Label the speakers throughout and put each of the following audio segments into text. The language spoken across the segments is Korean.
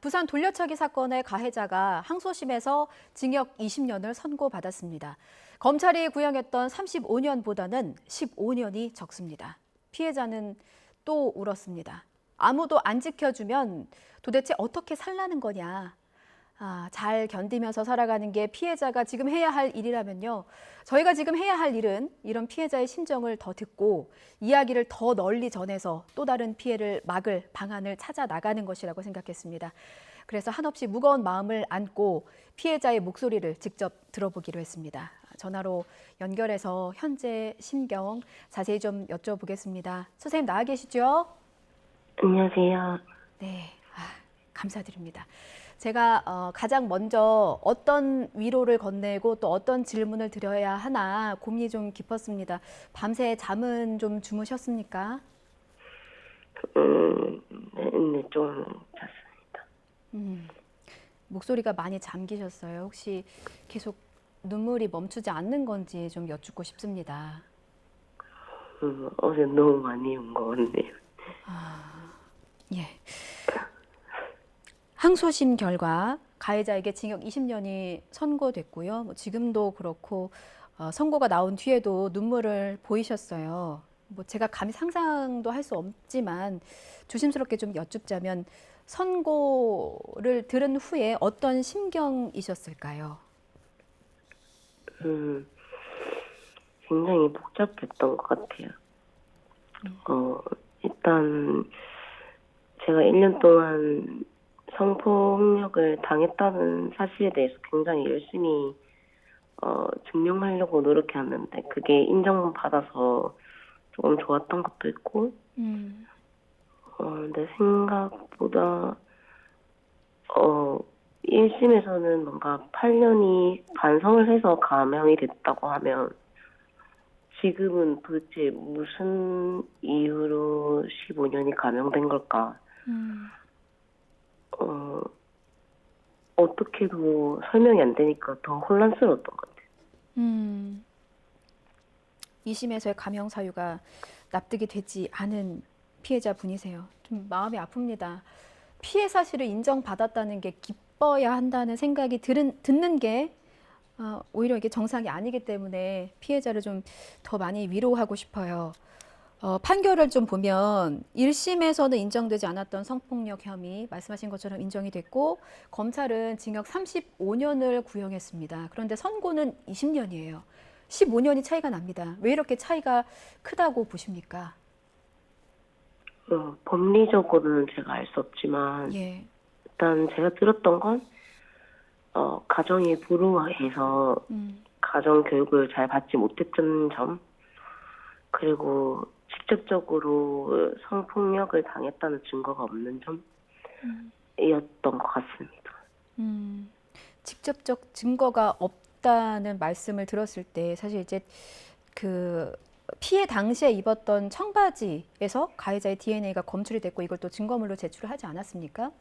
Speaker 1: 부산 돌려차기 사건의 가해자가 항소심에서 징역 20년을 선고받았습니다. 검찰이 구형했던 35년보다는 15년이 적습니다. 피해자는 또 울었습니다. 아무도 안 지켜주면 도대체 어떻게 살라는 거냐. 잘 견디면서 살아가는 게 피해자가 지금 해야 할 일이라면요. 저희가 지금 해야 할 일은 이런 피해자의 심정을 더 듣고 이야기를 더 널리 전해서 또 다른 피해를 막을 방안을 찾아 나가는 것이라고 생각했습니다. 그래서 한없이 무거운 마음을 안고 피해자의 목소리를 직접 들어보기로 했습니다. 전화로 연결해서 현재 심경 자세히 좀 여쭤보겠습니다. 선생님 나와 계시죠?
Speaker 2: 안녕하세요.
Speaker 1: 네, 감사드립니다. 제가 가장 먼저 어떤 위로를 건네고 또 어떤 질문을 드려야 하나 고민이 좀 깊었습니다. 밤새 잠은 좀 주무셨습니까?
Speaker 2: 네, 좀 잤습니다.
Speaker 1: 목소리가 많이 잠기셨어요. 혹시 계속 눈물이 멈추지 않는 건지 좀 여쭙고 싶습니다.
Speaker 2: 어제 너무 많이 온 것 같네요.
Speaker 1: 예. 항소심 결과 가해자에게 징역 20년이 선고됐고요. 지금도 그렇고 선고가 나온 뒤에도 눈물을 보이셨어요. 제가 감히 상상도 할 수 없지만 조심스럽게 좀 여쭙자면 선고를 들은 후에 어떤 심경이셨을까요?
Speaker 2: 굉장히 복잡했던 것 같아요. 일단 제가 1년 동안 성폭력을 당했다는 사실에 대해서 굉장히 열심히 증명하려고 노력했는데 그게 인정받아서 조금 좋았던 것도 있고 내 생각보다 1심에서는 뭔가 8년이 반성을 해서 감형이 됐다고 하면 지금은 도대체 무슨 이유로 15년이 감형된 걸까? 어떻게도 설명이 안 되니까 더 혼란스러웠던 것 같아요.
Speaker 1: 2심에서의 감형 사유가 납득이 되지 않은 피해자분이세요. 좀 마음이 아픕니다. 피해 사실을 인정받았다는 게 기뻐야 한다는 생각이 듣는 게 오히려 이게 정상이 아니기 때문에 피해자를 좀 더 많이 위로하고 싶어요. 판결을 좀 보면 1심에서는 인정되지 않았던 성폭력 혐의 말씀하신 것처럼 인정이 됐고 검찰은 징역 35년을 구형했습니다. 그런데 선고는 20년이에요. 15년이 차이가 납니다. 왜 이렇게 차이가 크다고 보십니까?
Speaker 2: 법리적으로는 제가 알 수 없지만
Speaker 1: 예.
Speaker 2: 일단 제가 들었던 건 가정이 불우해서 가정 교육을 잘 받지 못했던 점, 그리고 직접적으로 성폭력을 당했다는 증거가 없는 점이었던 것 같습니다.
Speaker 1: 직접적 증거가 없다는 말씀을 들었을 때 사실 이제 그 피해 당시에 입었던 청바지에서 가해자의 DNA가 검출이 됐고 이걸 또 증거물로 제출을 하지 않았습니까?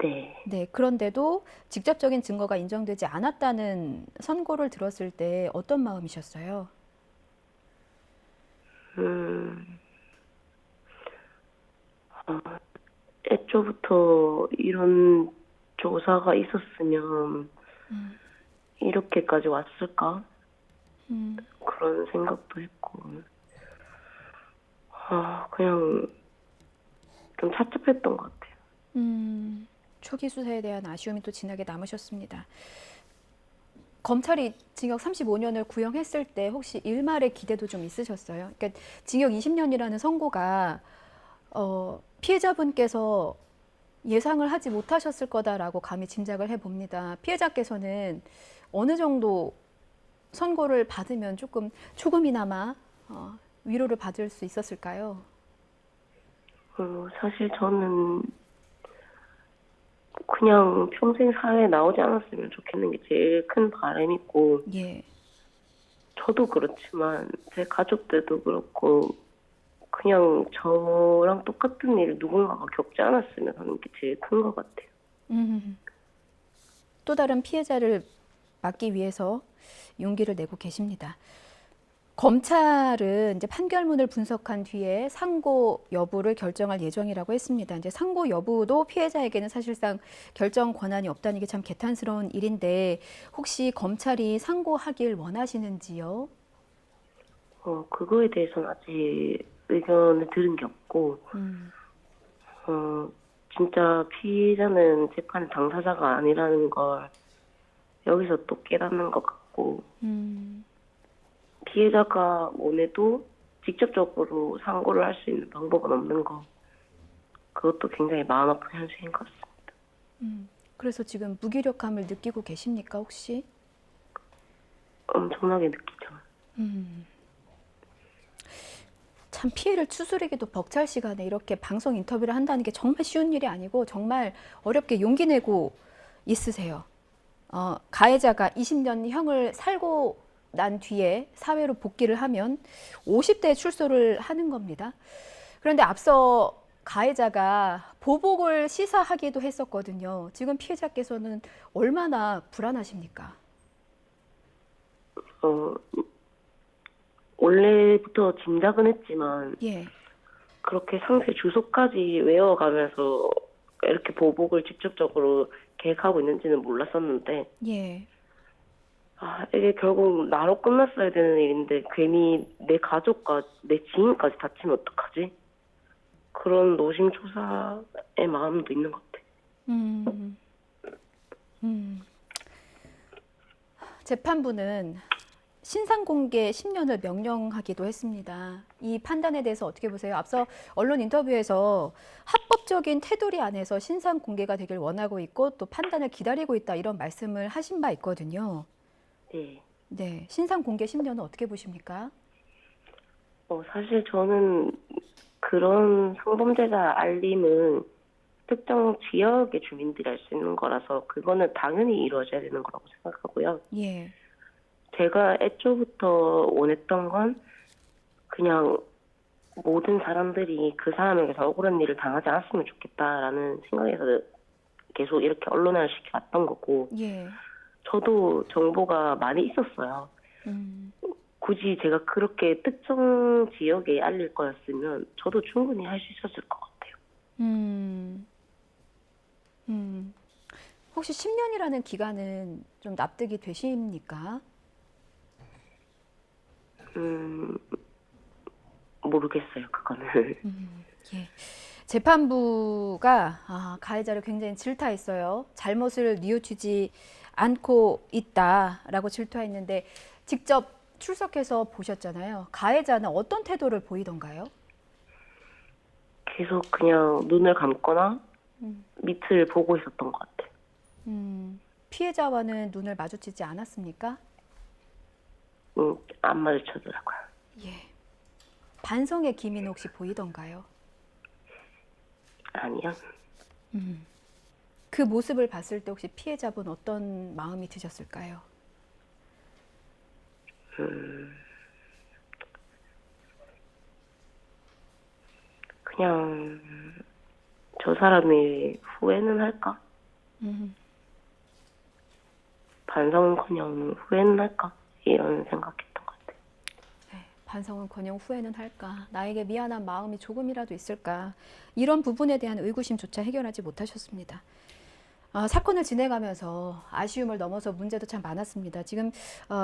Speaker 2: 네.
Speaker 1: 네, 그런데도 직접적인 증거가 인정되지 않았다는 선고를 들었을 때 어떤 마음이셨어요?
Speaker 2: 애초부터 이런 조사가 있었으면 이렇게까지 왔을까? 그런 생각도 했고, 그냥 좀 착잡했던 것 같아요.
Speaker 1: 초기 수사에 대한 아쉬움이 또 진하게 남으셨습니다. 검찰이 징역 35년을 구형했을 때 혹시 일말의 기대도 좀 있으셨어요? 그러니까 징역 20년이라는 선고가 피해자분께서 예상을 하지 못하셨을 거다라고 감히 짐작을 해봅니다. 피해자께서는 어느 정도 선고를 받으면 조금이나마 위로를 받을 수 있었을까요?
Speaker 2: 사실 저는 그냥 평생 사회에 나오지 않았으면 좋겠는 게 제일 큰 바람이고,
Speaker 1: 예.
Speaker 2: 저도 그렇지만 제 가족들도 그렇고 그냥 저랑 똑같은 일을 누군가가 겪지 않았으면 하는 게 제일 큰 것 같아요.
Speaker 1: 또 다른 피해자를 막기 위해서 용기를 내고 계십니다. 검찰은 이제 판결문을 분석한 뒤에 상고 여부를 결정할 예정이라고 했습니다. 이제 상고 여부도 피해자에게는 사실상 결정 권한이 없다는 게 참 개탄스러운 일인데 혹시 검찰이 상고하길 원하시는지요?
Speaker 2: 그거에 대해서는 아직 의견을 들은 게 없고,
Speaker 1: 음,
Speaker 2: 진짜 피해자는 재판 당사자가 아니라는 걸 여기서 또 깨닫는 것 같고,
Speaker 1: 음,
Speaker 2: 피해자가 원해도 직접적으로 상고를 할 수 있는 방법은 없는 거, 그것도 굉장히 마음 아픈 현실인 것 같습니다.
Speaker 1: 그래서 지금 무기력함을 느끼고 계십니까, 혹시?
Speaker 2: 엄청나게 느끼죠.
Speaker 1: 참 피해를 추스르기도 벅찰 시간에 이렇게 방송 인터뷰를 한다는 게 정말 쉬운 일이 아니고 정말 어렵게 용기 내고 있으세요. 가해자가 20년 형을 살고 난 뒤에 사회로 복귀를 하면 50대에 출소를 하는 겁니다. 그런데 앞서 가해자가 보복을 시사하기도 했었거든요. 지금 피해자께서는 얼마나 불안하십니까?
Speaker 2: 어, 원래부터 짐작은 했지만,
Speaker 1: 예,
Speaker 2: 그렇게 상세 주소까지 외워가면서 이렇게 보복을 직접적으로 계획하고 있는지는 몰랐었는데,
Speaker 1: 예.
Speaker 2: 이게 결국 나로 끝났어야 되는 일인데 괜히 내 가족과 내 지인까지 다치면 어떡하지? 그런 노심초사의 마음도 있는 것 같아.
Speaker 1: 음, 음. 재판부는 신상 공개 10년을 명령하기도 했습니다. 이 판단에 대해서 어떻게 보세요? 앞서 언론 인터뷰에서 합법적인 테두리 안에서 신상 공개가 되길 원하고 있고 또 판단을 기다리고 있다 이런 말씀을 하신 바 있거든요.
Speaker 2: 네.
Speaker 1: 네, 신상 공개 10년은 어떻게 보십니까?
Speaker 2: 사실 저는 그런 성범죄자 알림은 특정 지역의 주민들이 할 수 있는 거라서 그거는 당연히 이루어져야 되는 거라고 생각하고요.
Speaker 1: 예,
Speaker 2: 제가 애초부터 원했던 건 그냥 모든 사람들이 그 사람에게서 억울한 일을 당하지 않았으면 좋겠다라는 생각에서 계속 이렇게 언론화를 시켜왔던 거고,
Speaker 1: 예,
Speaker 2: 저도 정보가 많이 있었어요.
Speaker 1: 음,
Speaker 2: 굳이 제가 그렇게 특정 지역에 알릴 거였으면 저도 충분히 할 수 있었을 것 같아요.
Speaker 1: 음, 혹시 10년이라는 기간은 좀 납득이 되십니까?
Speaker 2: 음, 모르겠어요, 그거는.
Speaker 1: 예. 재판부가 가해자를 굉장히 질타했어요. 잘못을 뉘우치지 않고 있다라고 질타했는데 직접 출석해서 보셨잖아요. 가해자는 어떤 태도를 보이던가요?
Speaker 2: 계속 그냥 눈을 감거나 밑을 보고 있었던 것 같아요.
Speaker 1: 피해자와는 눈을 마주치지 않았습니까?
Speaker 2: 안 마주쳐더라고요.
Speaker 1: 예. 반성의 기미는 혹시 보이던가요?
Speaker 2: 아니요.
Speaker 1: 그 모습을 봤을 때 혹시 피해자분 어떤 마음이 드셨을까요?
Speaker 2: 그냥 저 사람이 후회는 할까? 반성은커녕 후회는 할까? 이런 생각했던 것 같아요.
Speaker 1: 반성은커녕 후회는 할까? 나에게 미안한 마음이 조금이라도 있을까? 이런 부분에 대한 의구심조차 해결하지 못하셨습니다. 사건을 진행하면서 아쉬움을 넘어서 문제도 참 많았습니다. 지금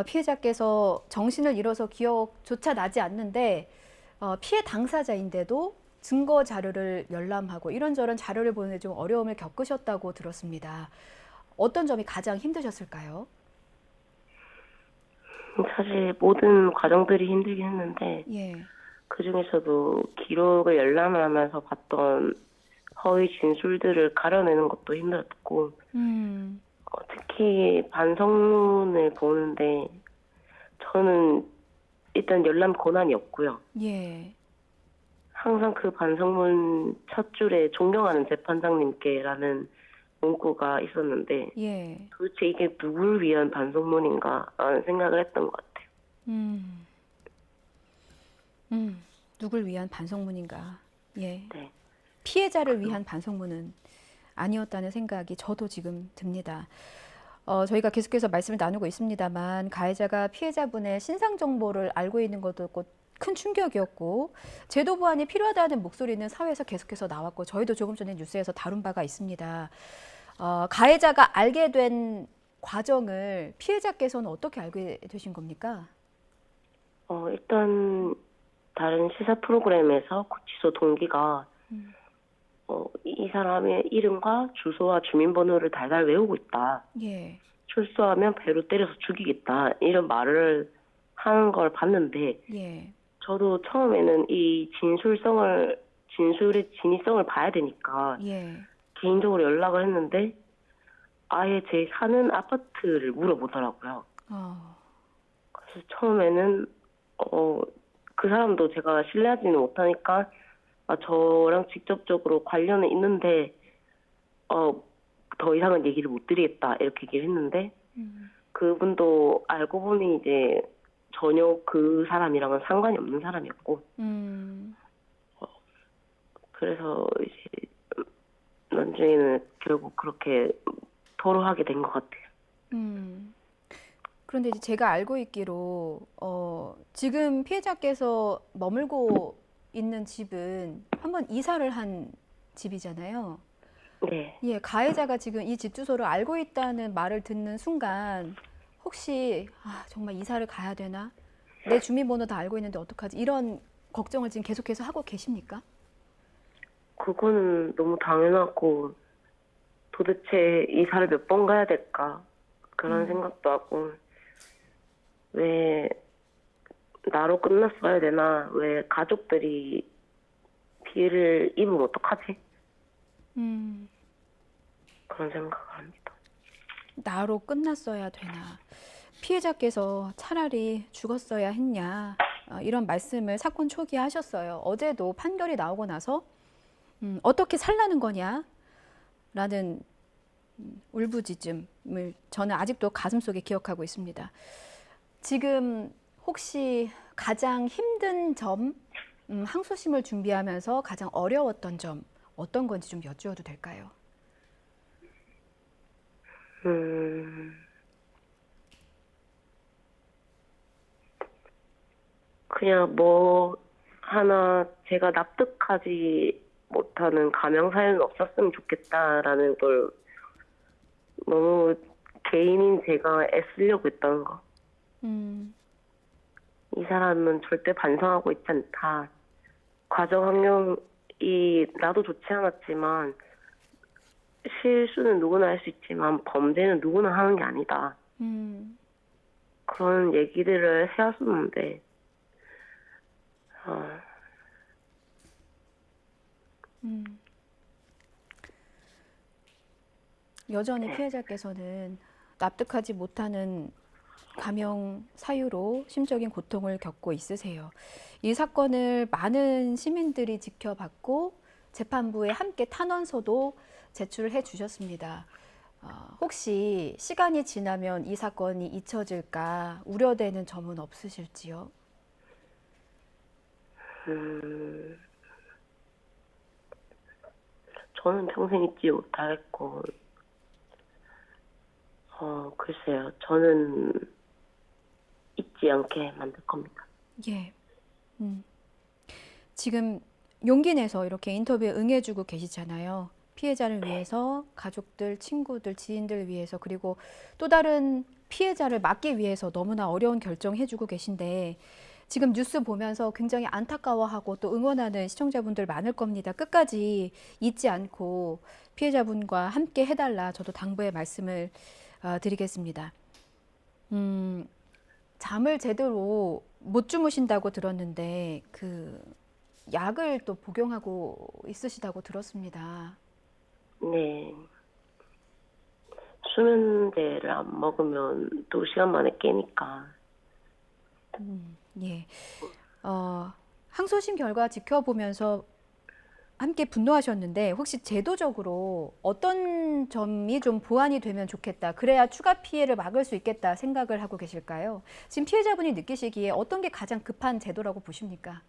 Speaker 1: 피해자께서 정신을 잃어서 기억조차 나지 않는데 피해 당사자인데도 증거 자료를 열람하고 이런저런 자료를 보는데 좀 어려움을 겪으셨다고 들었습니다. 어떤 점이 가장 힘드셨을까요?
Speaker 2: 사실 모든 과정들이 힘들긴 했는데
Speaker 1: 예,
Speaker 2: 그 중에서도 기록을 열람하면서 봤던 허위 진술들을 가려내는 것도 힘들었고 특히 반성문을 보는데 저는 일단 열람 권한이 없고요.
Speaker 1: 예,
Speaker 2: 항상 그 반성문 첫 줄에 존경하는 재판장님께라는 문구가 있었는데
Speaker 1: 예,
Speaker 2: 도대체 이게 누굴 위한 반성문인가라는 생각을 했던 것 같아요.
Speaker 1: 누굴 위한 반성문인가? 예,
Speaker 2: 네.
Speaker 1: 피해자를 위한 반성문은 아니었다는 생각이 저도 지금 듭니다. 저희가 계속해서 말씀을 나누고 있습니다만 가해자가 피해자분의 신상 정보를 알고 있는 것도 큰 충격이었고 제도 보완이 필요하다는 목소리는 사회에서 계속해서 나왔고 저희도 조금 전에 뉴스에서 다룬 바가 있습니다. 가해자가 알게 된 과정을 피해자께서는 어떻게 알게 되신 겁니까?
Speaker 2: 일단 다른 시사 프로그램에서 구치소 동기가 이 사람의 이름과 주소와 주민번호를 달달 외우고 있다.
Speaker 1: 예,
Speaker 2: 출소하면 배로 때려서 죽이겠다. 이런 말을 하는 걸 봤는데
Speaker 1: 예,
Speaker 2: 저도 처음에는 이 진술의 진위성을 봐야 되니까
Speaker 1: 예,
Speaker 2: 개인적으로 연락을 했는데 아예 제 사는 아파트를 물어보더라고요. 그래서 처음에는 그 사람도 제가 신뢰하지는 못하니까 저랑 직접적으로 관련은 있는데 더 이상은 얘기를 못 드리겠다 이렇게 얘기를 했는데 그분도 알고 보니 이제 전혀 그 사람이랑은 상관이 없는 사람이었고 그래서 이제 나중에는 결국 그렇게 토로하게 된 것 같아요.
Speaker 1: 그런데 이제 제가 알고 있기로 지금 피해자께서 머물고 있는 집은 한번 이사를 한 집이잖아요.
Speaker 2: 네.
Speaker 1: 예, 가해자가 지금 이 집 주소를 알고 있다는 말을 듣는 순간 혹시 정말 이사를 가야 되나? 내 주민번호 다 알고 있는데 어떡하지? 이런 걱정을 지금 계속해서 하고 계십니까?
Speaker 2: 그거는 너무 당연하고 도대체 이사를 몇 번 가야 될까 그런 생각도 하고 왜 나로 끝났어야 되나 왜 가족들이 피해를 입으면 어떡하지 그런 생각을 합니다.
Speaker 1: 나로 끝났어야 되나? 피해자께서 차라리 죽었어야 했냐? 이런 말씀을 사건 초기에 하셨어요. 어제도 판결이 나오고 나서 어떻게 살라는 거냐? 라는 울부짖음을 저는 아직도 가슴속에 기억하고 있습니다. 지금 혹시 가장 힘든 점, 항소심을 준비하면서 가장 어려웠던 점 어떤 건지 좀 여쭈어도 될까요?
Speaker 2: 그냥 뭐 하나 제가 납득하지 못하는 가명 사연은 없었으면 좋겠다라는 걸 너무 개인인 제가 애쓰려고 했던 거. 이 사람은 절대 반성하고 있지 않다. 과정 환경이 나도 좋지 않았지만 실수는 누구나 할 수 있지만 범죄는 누구나 하는 게 아니다. 그런 얘기들을 해왔었는데
Speaker 1: 여전히 피해자께서는 납득하지 못하는 감형 사유로 심적인 고통을 겪고 있으세요. 이 사건을 많은 시민들이 지켜봤고 재판부에 함께 탄원서도 제출해 주셨습니다. 혹시 시간이 지나면 이 사건이 잊혀질까 우려되는 점은 없으실지요?
Speaker 2: 저는 평생 잊지 못하겠고 글쎄요. 저는 잊지 않게 만들 겁니다.
Speaker 1: 예. 지금 용기 내서 이렇게 인터뷰에 응해주고 계시잖아요. 피해자를 위해서, 가족들, 친구들, 지인들 위해서, 그리고 또 다른 피해자를 막기 위해서 너무나 어려운 결정해주고 계신데 지금 뉴스 보면서 굉장히 안타까워하고 또 응원하는 시청자분들 많을 겁니다. 끝까지 잊지 않고 피해자분과 함께 해달라 저도 당부의 말씀을 드리겠습니다. 잠을 제대로 못 주무신다고 들었는데 그 약을 또 복용하고 있으시다고 들었습니다.
Speaker 2: 네. 수면제를 안 먹으면 2시간 만에 깨니까.
Speaker 1: 예. 항소심 결과 지켜보면서 함께 분노하셨는데 혹시 제도적으로 어떤 점이 좀 보완이 되면 좋겠다. 그래야 추가 피해를 막을 수 있겠다 생각을 하고 계실까요? 지금 피해자분이 느끼시기에 어떤 게 가장 급한 제도라고 보십니까?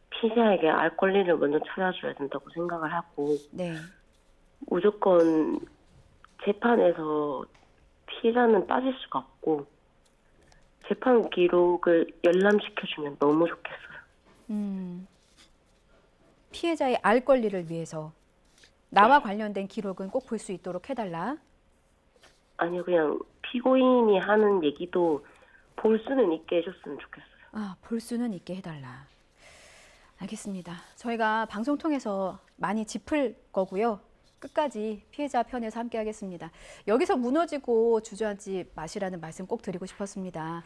Speaker 2: 피해자에게 알 권리를 먼저 찾아줘야 된다고 생각을 하고
Speaker 1: 네.
Speaker 2: 무조건 재판에서 피해자는 빠질 수가 없고 재판 기록을 열람시켜주면 너무 좋겠어요.
Speaker 1: 피해자의 알 권리를 위해서 나와 관련된 기록은 꼭 볼 수 있도록 해달라.
Speaker 2: 아니요, 그냥 피고인이 하는 얘기도 볼 수는 있게 해줬으면 좋겠어요.
Speaker 1: 아, 볼 수는 있게 해달라. 알겠습니다. 저희가 방송 통해서 많이 짚을 거고요. 끝까지 피해자 편에서 함께 하겠습니다. 여기서 무너지고 주저앉지 마시라는 말씀 꼭 드리고 싶었습니다.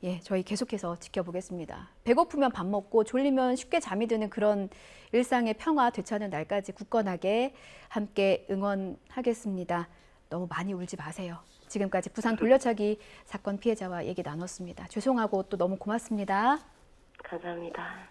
Speaker 1: 예, 저희 계속해서 지켜보겠습니다. 배고프면 밥 먹고 졸리면 쉽게 잠이 드는 그런 일상의 평화 되찾는 날까지 굳건하게 함께 응원하겠습니다. 너무 많이 울지 마세요. 지금까지 부산 돌려차기 사건 피해자와 얘기 나눴습니다. 죄송하고 또 너무 고맙습니다.
Speaker 2: 감사합니다.